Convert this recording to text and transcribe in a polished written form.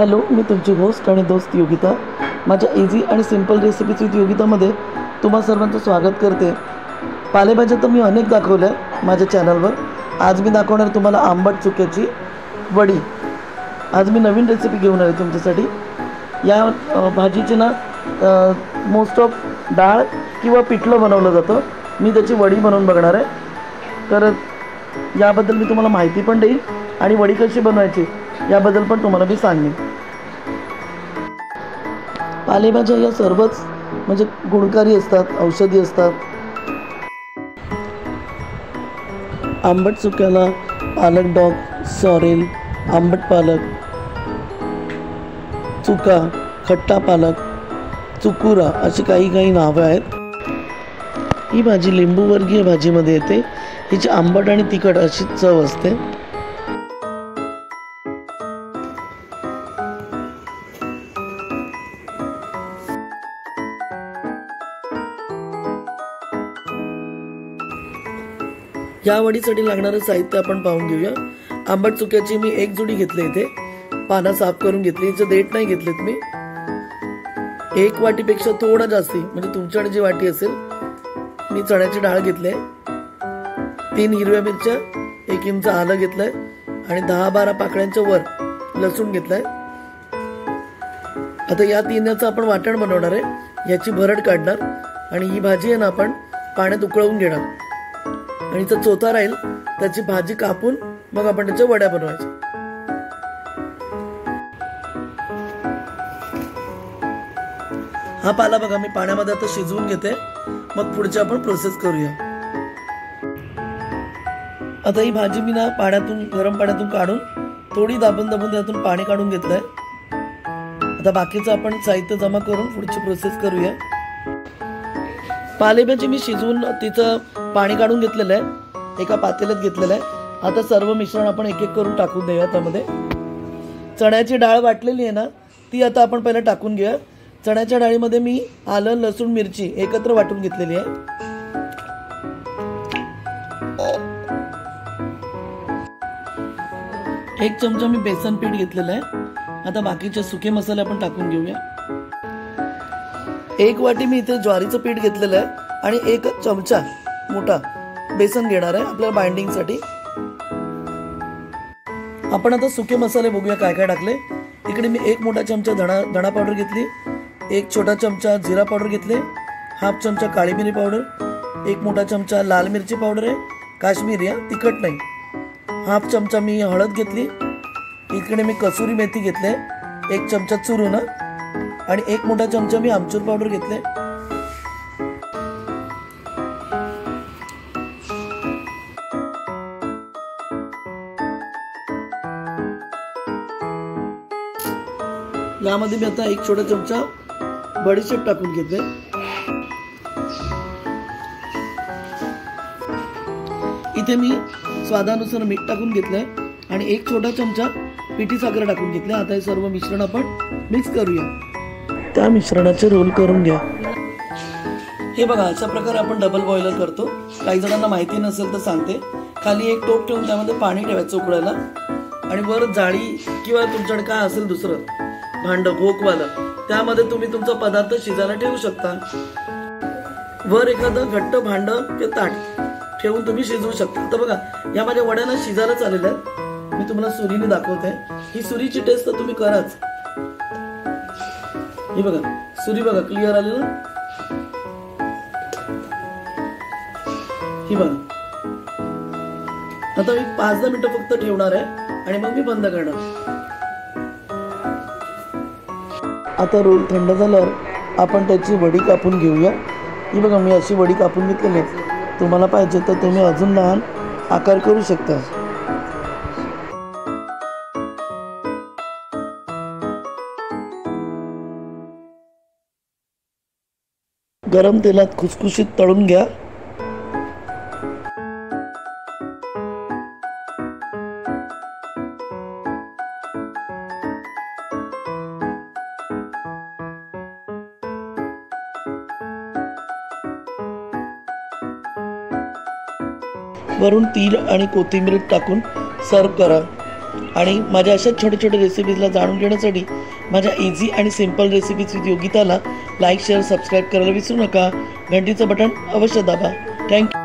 Hello, मी तुमची host आणि दोस्त योगिता. माझ्या इझी आणि सिंपल रेसिपीज विथ योगितामध्ये तुम्हा सर्वांचं स्वागत करते. पालेभाज्या तर मी अनेक दाखवल्या माझ्या चॅनलवर. आज मी दाखवणार तुम्हाला आंबट चुक्याची वडी. आज मी नवीन रेसिपी घेऊन आले तुमच्यासाठी. या भाजीची ना मोस्ट ऑफ डाळ किंवा पिठलं बनवलं जातं. मी त्याची वडी बनवून बघणार आहे. तर याबद्दल मी तुम्हाला माहिती पण देईन आणि वडी कशी बनवायची याबद्दल पण तुम्हाला मी सांगेन. पालेभाज्या या सर्वच म्हणजे गुणकारी असतात, औषधी असतात. आंबट चुक्याला पालक डॉग, सॉरेल, आंबट पालक, चुका, खट्टा पालक, चुकुरा अशी काही नावं आहेत. ही भाजी लिंबूवर्गीय भाजीमध्ये येते. हिची आंबट आणि तिखट अशी चव असते. या वडीसाठी लागणारं साहित्य आपण पाहून घेऊया. आंबट चुक्याची मी एक जुडी घेतली. इथे पानं साफ करून घेतली. हिचं देठ नाही घेतलेत मी. एक वाटीपेक्षा थोडा जास्ती म्हणजे तुमच्याकडे जी वाटी असेल. मी चण्याची डाळ घेतली. 3 हिरव्या मिरच्या, 1 इंच आलं घेतलंय आणि 10-12 पाकळ्यांच्या वर लसूण घेतलाय. आता या तिन्हाचं आपण वाटण बनवणार आहे. याची भरड काढणार आणि ही भाजी आहे ना आपण पाण्यात उकळवून घेणार आणि जो चोथा राहील त्याची भाजी कापून मग आपण त्याच्या वड्या बनवायच्या. हा पाला बघा मी पाण्यामध्ये आता शिजवून घेते. मग पुढची आपण प्रोसेस करूया. आता ही भाजी मी ना पाण्यातून, गरम पाण्यातून काढून थोडी दाबून त्यातून पाणी काढून घेतलंय. आता बाकीचं आपण साहित्य जमा करून पुढची प्रोसेस करूया. पालेभाजी मी शिजवून तिचं पाणी काढून घेतलेलं आहे. एका पातेल्यात घेतलेलं आहे. आता सर्व मिश्रण आपण एक एक करून टाकून देऊया. त्यामध्ये चण्याची डाळ वाटलेली आहे ना, ती आता आपण पहिला टाकून घेऊया. चण्याच्या डाळीमध्ये मी आलं, लसूण, मिरची एकत्र वाटून घेतलेली आहे. एक चमचा मी बेसन पीठ घेतलेलं आहे. आता बाकीचे सुके मसाले आपण टाकून घेऊया. 1 वाटी मी इथे ज्वारीचं पीठ घेतलेलं आहे आणि 1 चमचा मोठा बेसन घेणार आहे आपल्याला बाइंडिंगसाठी. आपण आता सुके मसाले बघूया काय काय टाकले. इकडे मी 1 मोठा चमचा धणा पावडर घेतली. 1 छोटा चमचा जिरा पावडर घेतले. 1/2 चमचा काळी मिरी पावडर. 1 मोठा चमचा लाल मिरची पावडर आहे, काश्मीरी आहे, तिखट नाही. 1/2 चमचा मी हळद घेतली. इकडे मी कसुरी मेथी घेतले 1 चमचा चुरून आणि 1 मोठा चमचा मी आमचूर पावडर घेतले. यामध्ये मी आता 1 छोटा चमचा बडीशेप टाकून घेतले. इथे मी स्वादानुसार मीठ टाकून घेतलंय आणि 1 छोटा चमचा पिठी साखर टाकून घेतले. आता हे सर्व मिश्रण आपण मिक्स करूया. त्या मिश्रणाचे रोल करून घ्या. हे बघा अशा प्रकारे आपण डबल बॉयलर करतो. काही जणांना माहिती नसेल तर सांगते. खाली एक टोप ठेवून त्यामध्ये पाणी ठेवायचं उकळायला आणि वर जाळी किंवा तुमच्याकडे काय असेल दुसरं भांड भोकवाला त्यामध्ये तुम्ही तुमचा पदार्थ शिजायला ठेवू शकता. वर एखादं घट्ट भांड किंवा ताट ठेवून तुम्ही शिजवू शकता. तर बघा या माझ्या वड्याना शिजायला चाललेल्या आहेत. मी तुम्हाला सुरीने दाखवते. ही सुरीची टेस्ट तर तुम्ही कराच. ही बघा सुरी बघा क्लिअर आली ना. ही बघा आता मी 5-10 मिनिटं फक्त ठेवणार आहे आणि मग मी बंद करणार. आता रोल थंड झाल्यावर आपण त्याची वडी कापून घेऊया. ही बघा मी अशी वडी कापून घेतलेली आहे. तुम्हाला पाहिजे तर तुम्ही अजून लहान आकार करू शकता. गरम तेलात खुसखुशीत तळून घ्या. वरून तीळ आणि कोथिंबीर टाकून सर्व करा. आणि माझ्या अशाच छोट्या छोट्या रेसिपीजला जाणून घेण्यासाठी माझ्या इझी आणि सिम्पल रेसिपीज विथ योगिताला लाईक शेअर सबस्क्राईब करायला विसरू नका. घंटीचं बटन अवश्य दाबा. थँक्यू.